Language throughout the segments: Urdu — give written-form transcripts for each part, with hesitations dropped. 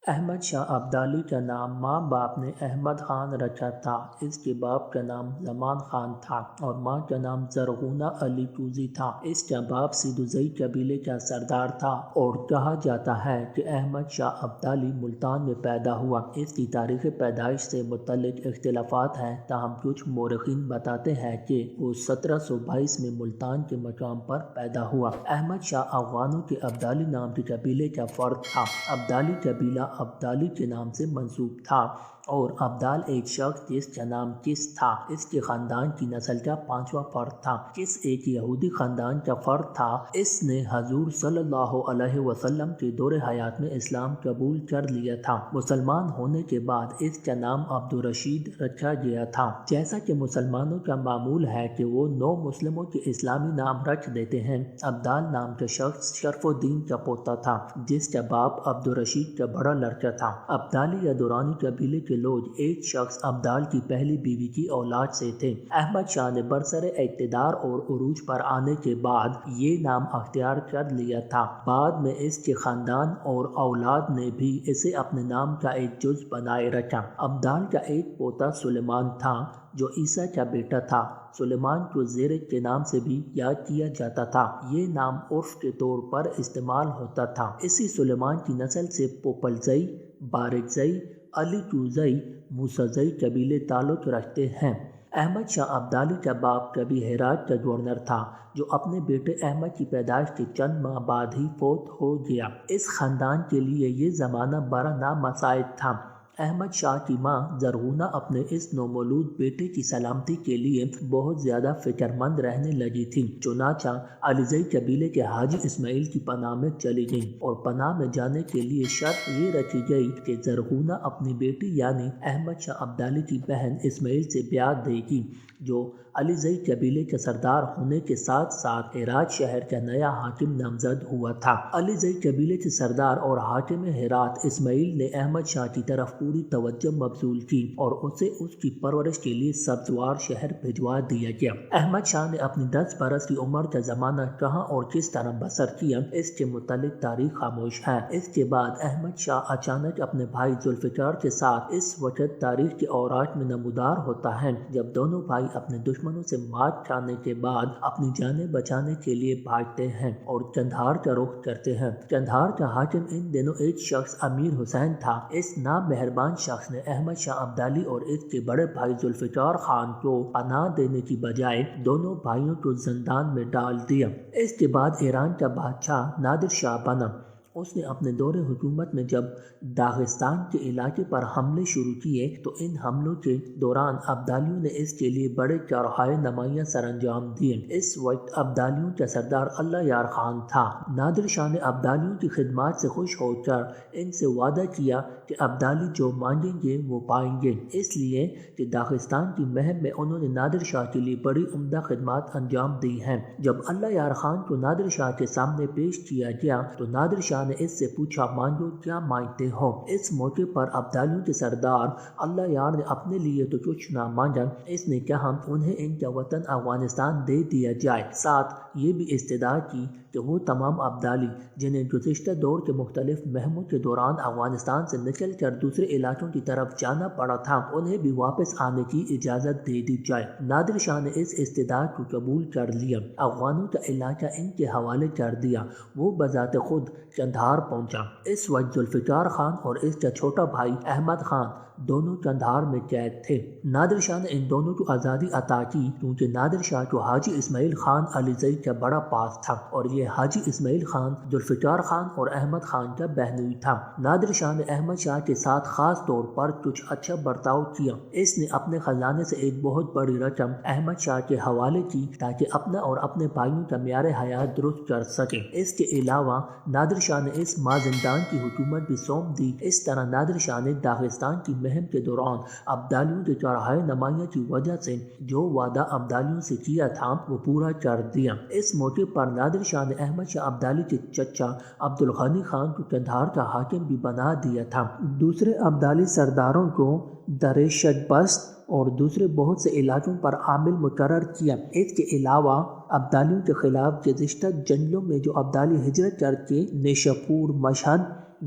احمد شاہ ابدالی کا نام ماں باپ نے احمد خان رکھا تھا۔ اس کے باپ کا نام زمان خان تھا اور ماں کا نام زرغونہ علی توزی تھا۔ اس کا باپ سیدوزئی قبیلے کا سردار تھا اور کہا جاتا ہے کہ احمد شاہ ابدالی ملتان میں پیدا ہوا۔ اس کی تاریخ پیدائش سے متعلق اختلافات ہیں، تاہم کچھ مورخین بتاتے ہیں کہ وہ 1722 میں ملتان کے مقام پر پیدا ہوا۔ احمد شاہ افغانوں کے ابدالی نام کے قبیلے کا فرد تھا۔ ابدالی قبیلہ ابدالی کے نام سے منسوب تھا اور ابدال ایک شخص جس کا نام کس تھا۔ اس کے خاندان کی نسل کا 5واں فرد تھا۔ کس ایک یہودی خاندان کا فرد تھا۔ اس نے حضور صلی اللہ علیہ وسلم کے دور حیات میں اسلام قبول کر لیا تھا۔ مسلمان ہونے کے بعد اس کا نام عبدالرشید رکھا گیا تھا۔ جیسا کہ مسلمانوں کا معمول ہے کہ وہ نو مسلموں کے اسلامی نام رکھ دیتے ہیں، ابدال نام کا شخص شرف الدین کا پوتا تھا جس کا باپ عبدالرشید کا بڑا لڑکا تھا۔ ابدالی یا دورانی قبیلے کے لوگ ایک شخص ابدال کی پہلی بیوی کی اولاد سے تھے۔ احمد شاہ نے برسر اقتدار اور عروج پر آنے کے بعد یہ نام اختیار کر لیا تھا۔ بعد میں اس کے خاندان اور اولاد نے بھی اسے اپنے نام کا ایک جز بنائے رکھا۔ ابدال کا ایک پوتا سلیمان تھا جو عیسیٰ کا بیٹا تھا۔ سلیمان کو زیر کے نام سے بھی یاد کیا جاتا تھا۔ یہ نام عرف کے طور پر استعمال ہوتا تھا۔ اسی سلیمان کی نسل سے پوپلزئی، بارکزئی، علی توزئی، موسیٰ-زئی قبیلے تعلق رکھتے ہیں۔ احمد شاہ ابدالی کا باپ کبھی ہرات کا گورنر تھا جو اپنے بیٹے احمد کی پیدائش کے چند ماہ بعد ہی فوت ہو گیا۔ اس خاندان کے لیے یہ زمانہ بڑا نامساعد تھا۔ احمد شاہ کی ماں زرغونہ اپنے اس نومولود بیٹے کی سلامتی کے لیے بہت زیادہ فکر مند رہنے لگی تھی۔ چنانچہ علیزئی قبیلے کے حاجی اسماعیل کی پناہ میں چلی گئیں اور پناہ میں جانے کے لیے شرط یہ رکھی گئی کہ زرغونہ اپنی بیٹی یعنی احمد شاہ ابدالی کی بہن اسماعیل سے بیعت دے گی جو علیزئی قبیلے کا سردار ہونے کے ساتھ ساتھ ہرات شہر کا نیا حاکم نامزد ہوا تھا۔ علیزئی قبیلے کے سردار اور حاکم ہرات اسماعیل نے احمد شاہ کی طرف پوری توجہ مبذول کی اور اسے اس کی پرورش کے لیے سبزوار شہر بھجوا دیا گیا۔ احمد شاہ نے اپنی 10 برس کی عمر کا زمانہ کہاں اور کس طرح بسر کیا، اس کے متعلق تاریخ خاموش ہے۔ اس کے بعد احمد شاہ اچانک اپنے بھائی ذوالفقار کے ساتھ اس وقت تاریخ کے اوراق میں نمودار ہوتا ہے جب دونوں بھائی اپنے دشمنوں سے مات کھانے کے بعد اپنی جانیں بچانے کے لیے بھاگتے ہیں اور قندھار کا رخ کرتے ہیں۔ قندھار کا حاکم ان دنوں ایک شخص امیر حسین تھا۔ اس نامہربان شخص نے احمد شاہ ابدالی اور اس کے بڑے بھائی ذوالفقار خان کو پناہ دینے کی بجائے دونوں بھائیوں کو زندان میں ڈال دیا۔ اس کے بعد ایران کا بادشاہ نادر شاہ بنا۔ اس نے اپنے دور حکومت میں جب داغستان کے علاقے پر حملے شروع کیے تو ان حملوں کے دوران ابدالیوں نے اس کے لیے بڑے کارروائی نمایاں سر انجام دیے۔ اس وقت ابدالیوں کا سردار اللہ یار خان تھا۔ نادر شاہ نے ابدالیوں کی خدمات سے خوش ہو کر ان سے وعدہ کیا کہ ابدالی جو مانگیں گے وہ پائیں گے، اس لیے کہ داغستان کی مہم میں انہوں نے نادر شاہ کے لیے بڑی عمدہ خدمات انجام دی ہیں۔ جب اللہ یار خان کو نادر شاہ کے سامنے پیش کیا گیا تو نادر شاہ نے اس سے پوچھا، مانگو کیا مانگتے ہو؟ اس موقع پر ابدالیوں کے سردار اللہ یار نے اپنے لیے تو کچھ نہ مانگا، اس نے کہا انہیں ان کا وطن افغانستان دے دیا جائے۔ ساتھ یہ بھی استدعا کی کہ وہ تمام ابدالی جنہیں گزشتہ دور کے مختلف مہموں کے دوران افغانستان سے نکل کر دوسرے علاقوں کی طرف جانا پڑا تھا، انہیں بھی واپس آنے کی اجازت دے دی جائے۔ نادر شاہ نے اس استدعا کو قبول کر لیا، افغانوں کا علاقہ ان کے حوالے کر دیا۔ وہ بذات خود قندھار پہنچا۔ اس وقت ذوالفقار خان اور اس کا چھوٹا بھائی احمد خان دونوں قندھار میں قید تھے۔ نادر شاہ نے ان دونوں کو آزادی عطا کی کیونکہ نادر شاہ کو حاجی اسماعیل خان علیزئی کا بڑا پاس تھا اور یہ حاجی اسماعیل خان ذوالفقار خان اور احمد خان کا بہنوئی تھا۔ نادر شاہ نے احمد شاہ کے ساتھ خاص طور پر کچھ اچھا برتاؤ کیا۔ اس نے اپنے خزانے سے ایک بہت بڑی رقم احمد شاہ کے حوالے کی تاکہ اپنا اور اپنے بھائیوں کا معیار حیات درست کر سکے۔ اس کے علاوہ نادر شاہ نے اس مازندان کی حکومت بھی سونپ دی۔ اس طرح نادر شاہ نے داغستان کی مہم کے دوران ابدالیوں کے کارروائی نمایاں کی وجہ سے جو وعدہ ابدالیوں سے کیا تھا وہ پورا کر دیا۔ اس موقع پر نادر شاہ نے احمد شاہ ابدالی کے چچا عبدالغنی خان کو قندھار کا حاکم بھی بنا دیا تھا۔ دوسرے ابدالی سرداروں کو درشت بست اور دوسرے بہت سے علاقوں پر عامل مقرر کیا۔ اس کے علاوہ ابدالیوں کے خلاف گزشتہ جنگوں میں جو ابدالی ہجرت کر کے نیشاپور، مشہد،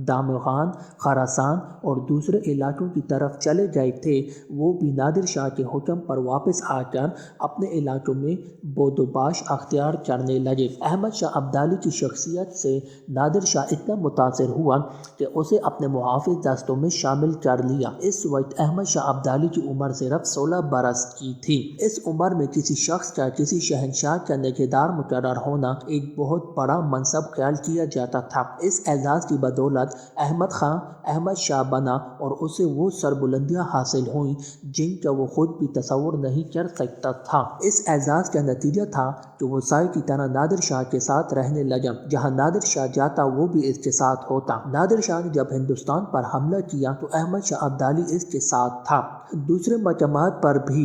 دامغان، خراسان اور دوسرے علاقوں کی طرف چلے گئے تھے وہ بھی نادر شاہ کے حکم پر واپس آ کر اپنے علاقوں میں بودوباش اختیار کرنے لگے۔ احمد شاہ ابدالی کی شخصیت سے نادر شاہ اتنا متاثر ہوا کہ اسے اپنے محافظ دستوں میں شامل کر لیا۔ اس وقت احمد شاہ ابدالی کی عمر صرف 16 برس کی تھی۔ اس عمر میں کسی شخص کا کسی شہنشاہ کا نگہدار مقرر ہونا ایک بہت بڑا منصب خیال کیا جاتا تھا۔ اس اعزاز کی بدولت احمد خان احمد شاہ بنا اور اسے وہ سربلندیاں حاصل ہوئیں جن کا وہ خود بھی تصور نہیں کر سکتا تھا۔ اس اعزاز کا نتیجہ تھا کہ وہ سائے کی طرح نادر شاہ کے ساتھ رہنے لگا، جہاں نادر شاہ جاتا وہ بھی اس کے ساتھ ہوتا۔ نادر شاہ نے جب ہندوستان پر حملہ کیا تو احمد شاہ ابدالی اس کے ساتھ تھا۔ دوسرے مقامات پر بھی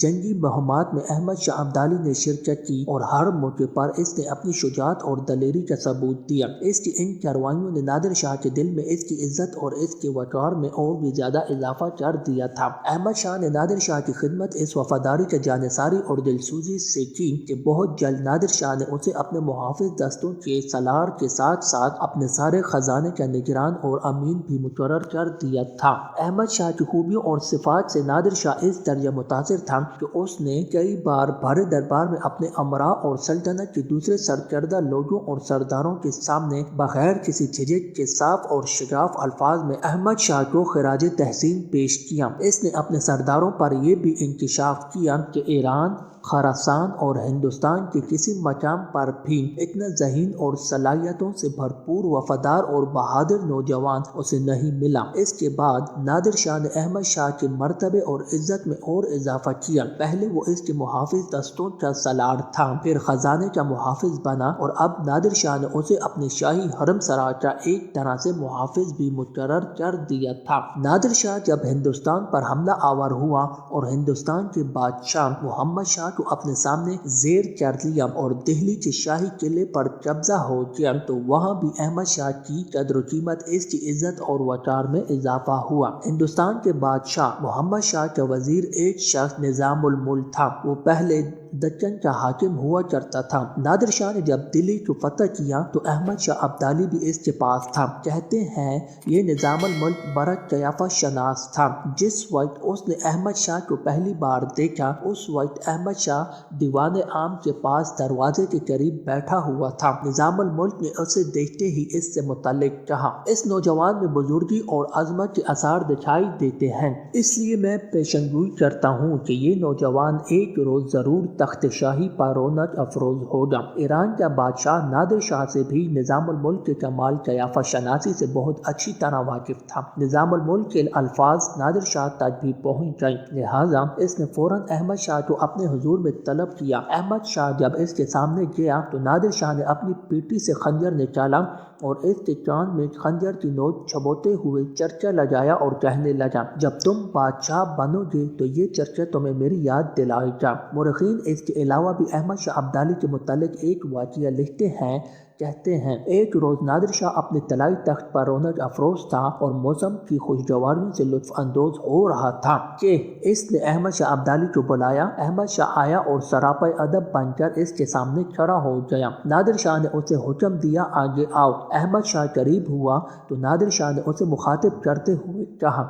جنگی مہمات میں احمد شاہ ابدالی نے شرکت کی اور ہر موقع پر اس نے اپنی شجاعت اور دلیری کا ثبوت دیا۔ اس کی ان کارروائیوں نے نادر شاہ کے دل میں اس کی عزت اور اس کے وقار میں اور بھی زیادہ اضافہ کر دیا تھا۔ احمد شاہ نے نادر شاہ کی خدمت اس وفاداری کا جانثاری اور دلسوزی سے کی کہ بہت جلد نادر شاہ نے اسے اپنے محافظ دستوں کے سالار کے ساتھ ساتھ اپنے سارے خزانے کا نگران اور امین بھی مقرر کر دیا تھا۔ احمد شاہ کی خوبیوں اور صفات سے نادر شاہ اس درجہ متاثر تھا کہ اس نے کئی بار بھرے دربار میں اپنے امراء اور سلطنت کے دوسرے سرکردہ لوگوں اور سرداروں کے سامنے بغیر کسی جھجک کے صاف اور شگاف الفاظ میں احمد شاہ کو خراج تحسین پیش کیا۔ اس نے اپنے سرداروں پر یہ بھی انکشاف کیا کہ ایران، خراسان اور ہندوستان کے کسی مقام پر بھی اتنا ذہین اور صلاحیتوں سے بھرپور وفادار اور بہادر نوجوان اسے نہیں ملا۔ اس کے بعد نادر شاہ نے احمد شاہ کے مرتبے اور عزت میں اور اضافہ کیا۔ پہلے وہ اس کے محافظ دستوں کا سالار تھا، پھر خزانے کا محافظ بنا اور اب نادر شاہ نے اسے اپنے شاہی حرم سرا کا ایک طرح سے محافظ بھی مقرر کر دیا تھا۔ نادر شاہ جب ہندوستان پر حملہ آور ہوا اور ہندوستان کے بادشاہ محمد شاہ کو اپنے سامنے زیر کر لیا اور دہلی کے شاہی قلعے پر قبضہ ہو گیا تو وہاں بھی احمد شاہ کی قدر و قیمت، اس کی عزت اور وقار میں اضافہ ہوا۔ ہندوستان کے بادشاہ محمد شاہ کا وزیر ایک شخص نظام الملک تھا، وہ پہلے دکن کا حاکم ہوا کرتا تھا۔ نادر شاہ نے جب دلی کو فتح کیا تو احمد شاہ ابدالی بھی اس کے پاس تھا۔ کہتے ہیں یہ نظام الملک برق قیافہ شناس تھا۔ جس وقت اس نے احمد شاہ کو پہلی بار دیکھا اس وقت احمد شاہ دیوان عام کے پاس دروازے کے قریب بیٹھا ہوا تھا۔ نظام الملک نے اسے دیکھتے ہی اس سے متعلق کہا، اس نوجوان میں بزرگی اور عظمت کے آثار دکھائی دیتے ہیں، اس لیے میں پیشن گوئی کرتا ہوں کہ یہ نوجوان ایک روز ضرور تخت شاہی پر رونق افروز ہوگا۔ ایران کا بادشاہ نادر شاہ سے بھی نظام الملک کے کمال قیافہ شناسی سے بہت اچھی طرح واقف تھا۔ نظام الملک کے الفاظ نادر شاہ تک بھی پہنچ گئے، لہٰذا اس نے فوراً احمد شاہ کو اپنے حضور میں طلب کیا۔ احمد شاہ جب اس کے سامنے گیا تو نادر شاہ نے اپنی پیٹی سے خنجر نکالا اور اس کے کان میں خنجر کی نوک چبوتے ہوئے چرچا لگایا اور کہنے لگا، جب تم بادشاہ بنو گے تو یہ چرچا تمہیں میری یاد دلائے گا۔ مورخین اس کے علاوہ بھی احمد شاہ ابدالی کے متعلق ایک واقعہ لکھتے ہیں۔ کہتے ہیں ایک روز نادر شاہ اپنے طلائی تخت پر رونق افروز تھا اور موسم کی خوشگواریوں سے لطف اندوز ہو رہا تھا کہ اس نے احمد شاہ ابدالی کو بلایا۔ احمد شاہ آیا اور سراپے ادب بن کر اس کے سامنے کھڑا ہو گیا۔ نادر شاہ نے اسے حکم دیا، آگے آؤ۔ احمد شاہ قریب ہوا تو نادر شاہ نے اسے مخاطب کرتے ہوئے کہا،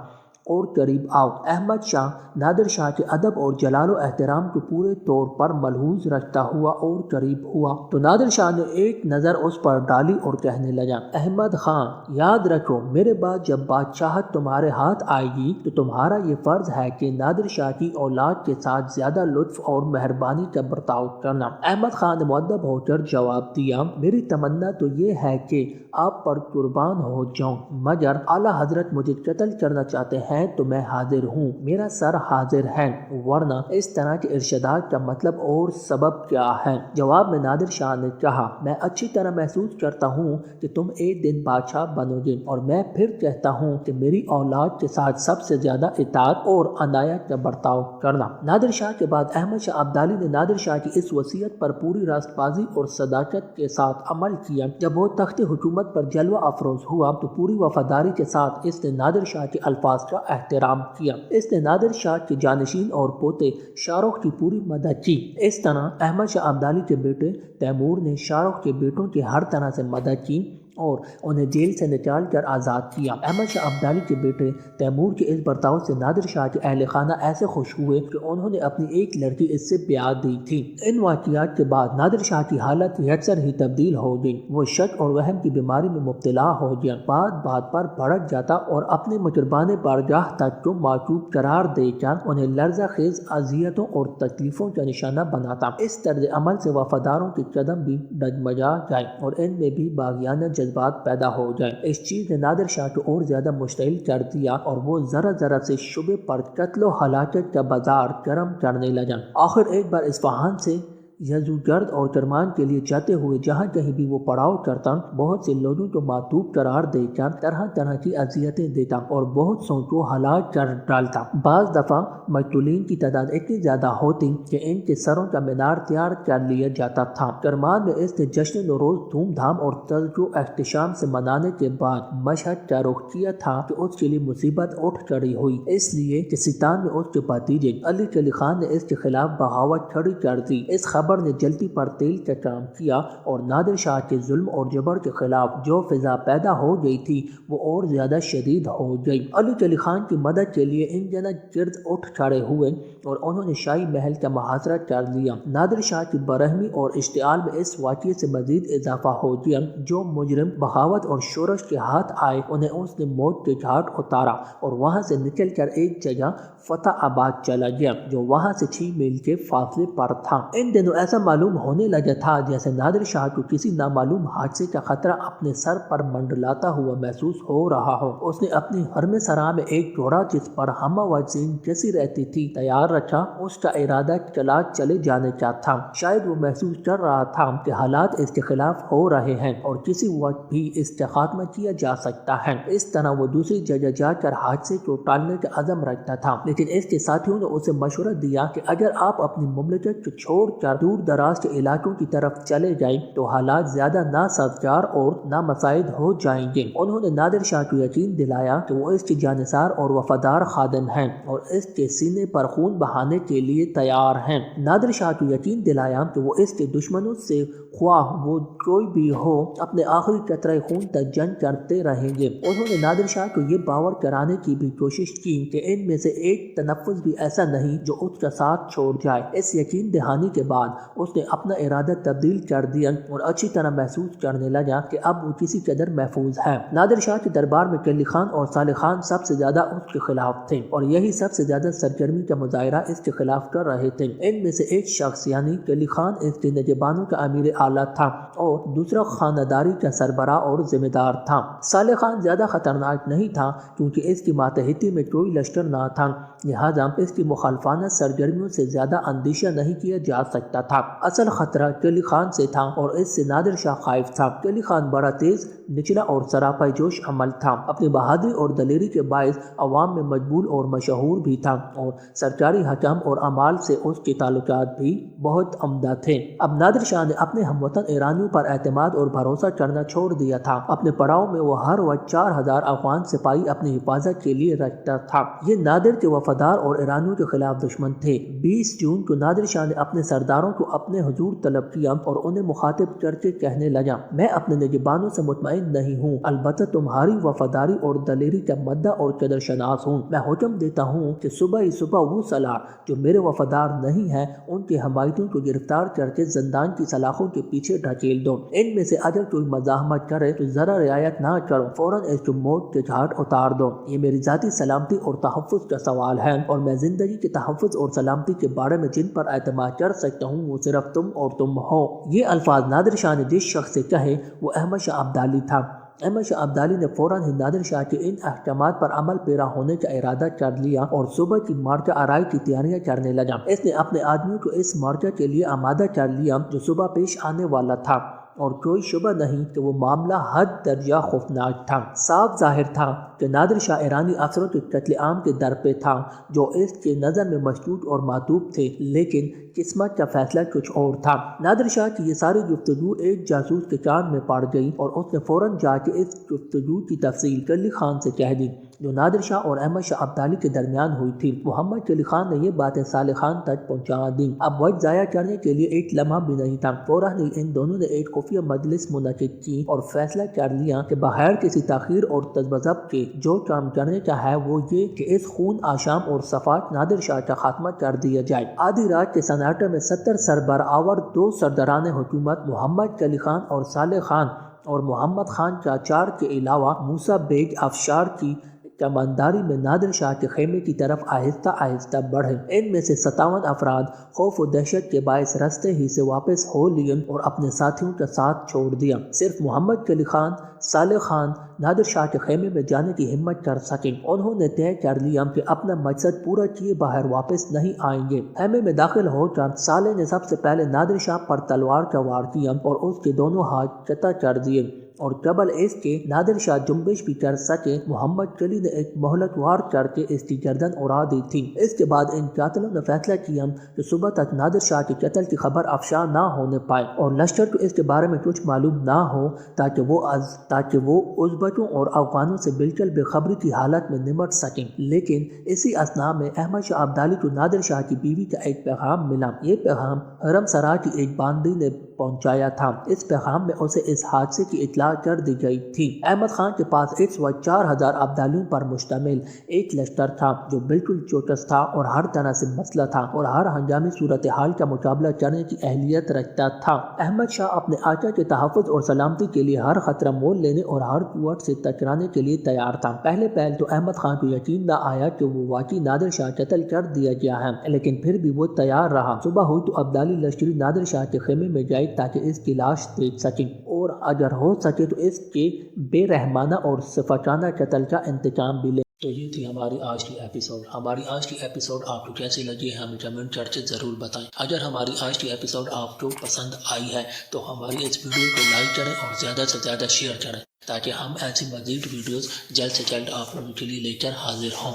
اور قریب آؤ۔ احمد شاہ نادر شاہ کے ادب اور جلال و احترام کو پورے طور پر ملحوظ رکھتا ہوا اور قریب ہوا تو نادر شاہ نے ایک نظر اس پر ڈالی اور کہنے لگا، احمد خان، یاد رکھو میرے بعد جب بادشاہت تمہارے ہاتھ آئے گی تو تمہارا یہ فرض ہے کہ نادر شاہ کی اولاد کے ساتھ زیادہ لطف اور مہربانی کا برتاؤ کرنا۔ احمد خان نے مؤدب ہو کر جواب دیا، میری تمنا تو یہ ہے کہ آپ پر قربان ہو جاؤں، مگر اعلیٰ حضرت مجھے قتل کرنا چاہتے ہیں تو میں حاضر ہوں، میرا سر حاضر ہے، ورنہ اس طرح کے ارشادات کا مطلب اور سبب کیا ہے؟ جواب میں نادر شاہ نے کہا، میں اچھی طرح محسوس کرتا ہوں کہ تم ایک دن بادشاہ بنو گے، اور میں پھر کہتا ہوں کہ میری اولاد کے ساتھ سب سے زیادہ اطاعت اور عنایت کا برتاؤ کرنا۔ نادر شاہ کے بعد احمد شاہ ابدالی نے نادر شاہ کی اس وصیت پر پوری راست بازی اور صداقت کے ساتھ عمل کیا۔ جب وہ تخت حکومت پر جلوہ افروز ہوا تو پوری وفاداری کے ساتھ اس نے نادر شاہ کے الفاظ کا احترام کیا۔ اس نے نادر شاہ کے جانشین اور پوتے شاہ رخ کی پوری مدد کی۔ اس طرح احمد شاہ ابدالی کے بیٹے تیمور نے شاہ رخ کے بیٹوں کی ہر طرح سے مدد کی اور انہیں جیل سے نکال کر آزاد کیا۔ احمد شاہ ابدالی کے بیٹے تیمور کے اس برتاؤ سے نادر شاہ کے اہل خانہ ایسے خوش ہوئے کہ انہوں نے اپنی ایک لڑکی اس سے بیعت دی تھی۔ ان واقعات کے بعد نادر شاہ کی حالت یکسر ہی تبدیل ہو گئی۔ وہ شک اور وہم کی بیماری میں مبتلا ہو گیا، بات بات پر بھڑک جاتا اور اپنے مجربان بارگاہ تک کو معشوق قرار دے کر انہیں لرزہ خیز اذیتوں اور تکلیفوں کا نشانہ بناتا۔ اس طرز عمل سے وفاداروں کے قدم بھی ڈگمگا جائے اور ان میں بھی باغیانہ جذبات پیدا ہو جائیں۔ اس چیز نے نادر شاہ کو اور زیادہ مشتعل کر دیا اور وہ ذرا ذرا سے شبے پر قتل و ہلاکت کا بازار گرم کرنے لگا۔ آخر ایک بار اصفہان سے یزوگرد اور کرمان کے لیے جاتے ہوئے جہاں کہیں بھی وہ پڑاؤ کرتا، بہت سے لوگوں کو معتوب قرار دے کر طرح طرح کی اذیتیں دیتا اور بہت سو کو ہلاک کر ڈالتا۔ بعض دفعہ مقتولین کی تعداد اتنی زیادہ ہوتی کہ ان کے سروں کا مینار تیار کر لیا جاتا تھا۔ کرمان میں اس نے جشن نوروز دھوم دھام اور ترج و احتشام سے منانے کے بعد مشہد کا رخ کیا تھا کہ اس کے لیے مصیبت اٹھ کھڑی ہوئی، اس لیے کہ سیستان میں اس کے بھتیجے علی قلی خان نے اس کے خلاف بغاوت کھڑی کر دی۔ اس خبر نے جلتی پر تیل کا کام کیا اور نادر شاہ کے ظلم اور جبر کے خلاف جو فضا پیدا ہو گئی تھی وہ اور زیادہ شدید ہو گئی۔ علی قلی خان کی مدد کے لیے ان جنا گرد اٹھ کھڑے ہوئے اور انہوں نے شاہی محل کا محاصرہ کر لیا۔ نادر شاہ کی برہمی اور اشتعال میں اس واقعے سے مزید اضافہ ہو گیا۔ جو مجرم بغاوت اور شورش کے ہاتھ آئے انہیں اس نے موت کے گھاٹ اتارا اور وہاں سے نکل کر ایک جگہ فتح آباد چلا گیا جو وہاں سے 6 میل کے فاصلے پر تھا۔ ان دنوں ایسا معلوم ہونے لگا تھا جیسے نادر شاہ کو کسی نامعلوم حادثے کا خطرہ اپنے سر پر منڈلاتا ہوا محسوس ہو رہا ہو۔ اس نے اپنی حرم سرا میں ایک گھوڑا جس پر ہمہ وزین جیسی رہتی تھی تیار رکھا۔ اس کا ارادہ چلا چلے جانے کا تھا۔ شاید وہ محسوس کر رہا تھا کہ حالات اس کے خلاف ہو رہے ہیں اور کسی وقت بھی اس کا خاتمہ کیا جا سکتا ہے۔ اس طرح وہ دوسری جگہ جا کر حادثے کو ٹالنے کا عزم رکھتا تھا، لیکن اس کے ساتھیوں نے اسے مشورہ دیا کہ اگر آپ اپنی مملکت کو چھوڑ کر دور دراز کے علاقوں کی طرف چلے جائیں تو حالات زیادہ ناسازگار اور نامساعد ہو جائیں گے۔ انہوں نے نادر شاہ کو یقین دلایا کہ وہ اس کی جانثار اور وفادار خادم ہیں اور اس کے سینے پر خون بہانے کے لیے تیار ہیں۔ نادر شاہ کو یقین دلایا کہ وہ اس کے دشمنوں سے خواہ وہ کوئی بھی ہو اپنے آخری قطرہ خون تک جنگ کرتے رہیں گے۔ انہوں نے نادر شاہ کو یہ باور کرانے کی بھی کوشش کی کہ ان میں سے ایک تنفس بھی ایسا نہیں جو اس کا ساتھ چھوڑ جائے۔ اس یقین دہانی کے بعد اس نے اپنا ارادہ تبدیل کر دیا اور اچھی طرح محسوس کرنے لگا کہ اب وہ کسی قدر محفوظ ہے۔ نادر شاہ کے دربار میں قلی خان اور صالح خان سب سے زیادہ اس کے خلاف تھے اور یہی سب سے زیادہ سرگرمی کا مظاہرہ اس کے خلاف کر رہے تھے۔ ان میں سے ایک شخص یعنی قلی خان اس کے نگہبانوں کا امیر اعلیٰ تھا اور دوسرا خانداری کا سربراہ اور ذمہ دار تھا۔ صالح خان زیادہ خطرناک نہیں تھا کیونکہ اس کی ماتحتی میں کوئی لشکر نہ تھا، لہذا اس کی مخالفانہ سرگرمیوں سے زیادہ اندیشہ نہیں کیا جا سکتا تھا۔ اصل خطرہ قلی خان سے تھا اور اس سے نادر شاہ خائف تھا۔ قلی خان بڑا تیز، نچلا اور سراپا جوش عمل تھا۔ اپنی بہادری اور دلیری کے باعث عوام میں مقبول اور مشہور بھی تھا اور سرکاری حکام اور اعمال سے اس کے تعلقات بھی بہت عمدہ تھے۔ اب نادر شاہ نے اپنے ہم وطن ایرانیوں پر اعتماد اور بھروسہ کرنا چھوڑ دیا تھا۔ اپنے پڑاؤ میں وہ ہر وقت 4000 افغان سپاہی اپنی حفاظت کے لیے رکھتا تھا۔ یہ نادر کے وفادار اور ایرانیوں کے خلاف دشمن تھے۔ 20 جون کو نادر شاہ نے اپنے سرداروں کو اپنے حضور طلب کیا اور انہیں مخاطب کر کے کہنے لگا، میں اپنے نگہبانوں سے مطمئن نہیں ہوں، البتہ تمہاری وفاداری اور دلیری کا مدح اور قدر شناس ہوں۔ میں حکم دیتا ہوں کہ صبح ہی صبح وہ سالار جو میرے وفادار نہیں ہیں ان کے حمایتوں کو گرفتار کر کے زندان کی سلاخوں کے پیچھے ڈھکیل دو۔ ان میں سے اگر کوئی مزاحمت کرے تو ذرا رعایت نہ کرو، فوراً اس کو موت کے گھاٹ اتار دو۔ یہ میری ذاتی سلامتی اور تحفظ کا سوال ہے اور میں زندگی کے تحفظ اور سلامتی کے بارے میں جن پر اعتماد کر سکتا ہوں وہ صرف تم اور تم ہو۔ یہ الفاظ نادر شاہ نے جس شخص سے کہے وہ احمد شاہ ابدالی تھا۔ احمد شاہ ابدالی نے فوراً ہی نادر شاہ کے ان احکامات پر عمل پیرا ہونے کا ارادہ کر لیا اور صبح کی مارچہ آرائی کی تیاریاں کرنے لگا۔ اس نے اپنے آدمیوں کو اس مارچہ کے لیے آمادہ کر لیا جو صبح پیش آنے والا تھا اور کوئی شبہ نہیں کہ وہ معاملہ حد درجہ خوفناک تھا۔ صاف ظاہر تھا کہ نادر شاہ ایرانی افسروں کے قتل عام کے در پہ تھا جو اس کے نظر میں مشکوک اور معتوب تھے، لیکن قسمت کا فیصلہ کچھ اور تھا۔ نادر شاہ کی یہ ساری گفتگو ایک جاسوس کے کان میں پڑ گئی اور اس نے فوراً جا کے اس گفتگو کی تفصیل قلی خان سے کہہ دی۔ جو نادر شاہ اور احمد شاہ ابدالی کے درمیان ہوئی تھی۔ محمد چلی خان نے یہ باتیں صالح خان تک پہنچا دیں۔ اب وقت ضائع کرنے کے لیے ایک لمحہ بھی نہیں تھا۔ فوراً ہی ان دونوں نے ایک خفیہ مجلس منعقد کی اور فیصلہ کر لیا کہ بغیر کسی تاخیر اور تذبذب کے جو کام کرنے کا ہے وہ یہ کہ اس خون آشام اور صفات نادر شاہ کا خاتمہ کر دیا جائے۔ آدھی رات کے سناٹے میں 70 سربراہور 2 سرداران حکومت محمد چلی خان اور صالح خان اور محمد خان چاچار کے علاوہ موسیٰ بیگ افشار کی کمانداری میں نادر شاہ کے خیمے کی طرف آہستہ آہستہ بڑھے۔ ان میں سے 57 افراد خوف و دہشت کے باعث رستے ہی سے واپس ہو لیے اور اپنے ساتھیوں کا ساتھ چھوڑ دیا۔ صرف محمد چلی خان، صالح خان نادر شاہ کے خیمے میں جانے کی ہمت کر سکیں۔ انہوں نے طے کر لیا کہ اپنا مقصد پورا کیے باہر واپس نہیں آئیں گے۔ خیمے میں داخل ہو کر صالح نے سب سے پہلے نادر شاہ پر تلوار کا وار کیا اور اس کے دونوں ہاتھ قطع کر دیے، اور قبل اس کے نادر شاہ جنبش بھی کر سکے محمد چلی نے ایک مہلک وار کر کے اس کی گردن اڑا دی تھی۔ اس کے بعد ان قاتلوں نے فیصلہ کیا کہ صبح تک نادر شاہ کے قتل کی خبر افشا نہ ہونے پائے اور لشکر کو اس کے بارے میں کچھ معلوم نہ ہو تاکہ وہ ازبکوں اور افغانوں سے بالکل بے خبری کی حالت میں نمٹ سکیں۔ لیکن اسی اثناء میں احمد شاہ ابدالی کو نادر شاہ کی بیوی کا ایک پیغام ملا۔ یہ پیغام حرم سرا کی ایک باندی نے پہنچایا تھا۔ اس پیغام میں اسے اس حادثے کی اطلاع کر دی گئی تھی۔ احمد خان کے پاس اس وقت 4000 ابدالیوں پر مشتمل ایک لشکر تھا جو بالکل چوکس تھا اور ہر طرح سے مسلح تھا اور ہر ہنگامی صورتحال کا مقابلہ کرنے کی اہلیت رکھتا تھا۔ احمد شاہ اپنے آقا کے تحفظ اور سلامتی کے لیے ہر خطرہ مول لینے اور ہر قوت سے ٹکرانے کے لیے تیار تھا۔ پہلے تو احمد خان کو یقین نہ آیا کہ وہ واقعی نادر شاہ قتل کر دیا گیا ہے، لیکن پھر بھی وہ تیار رہا۔ صبح ہوئی تو ابدالی لشکری نادر شاہ کے خیمے میں گئے تاکہ اس کی لاش دیکھ سکیں اور اگر ہو سکے تو اس کے بے رحمانہ اور صفاقانہ قتل کا انتقام بھی لیں۔ تو یہ تھی ہماری آج کی ایپیسوڈ۔ ہماری آج کی ایپیسوڈ آپ کو کیسی لگی ہے ہمیں کمنٹ کر کے ضرور بتائیں۔ اگر ہماری آج کی ایپیسوڈ آپ کو پسند آئی ہے تو ہماری اس ویڈیو کو لائک کریں اور زیادہ سے زیادہ شیئر کریں تاکہ ہم ایسی مزید ویڈیوز جلد سے جلد آپ لوگوں کے لیے لے کر حاضر ہوں۔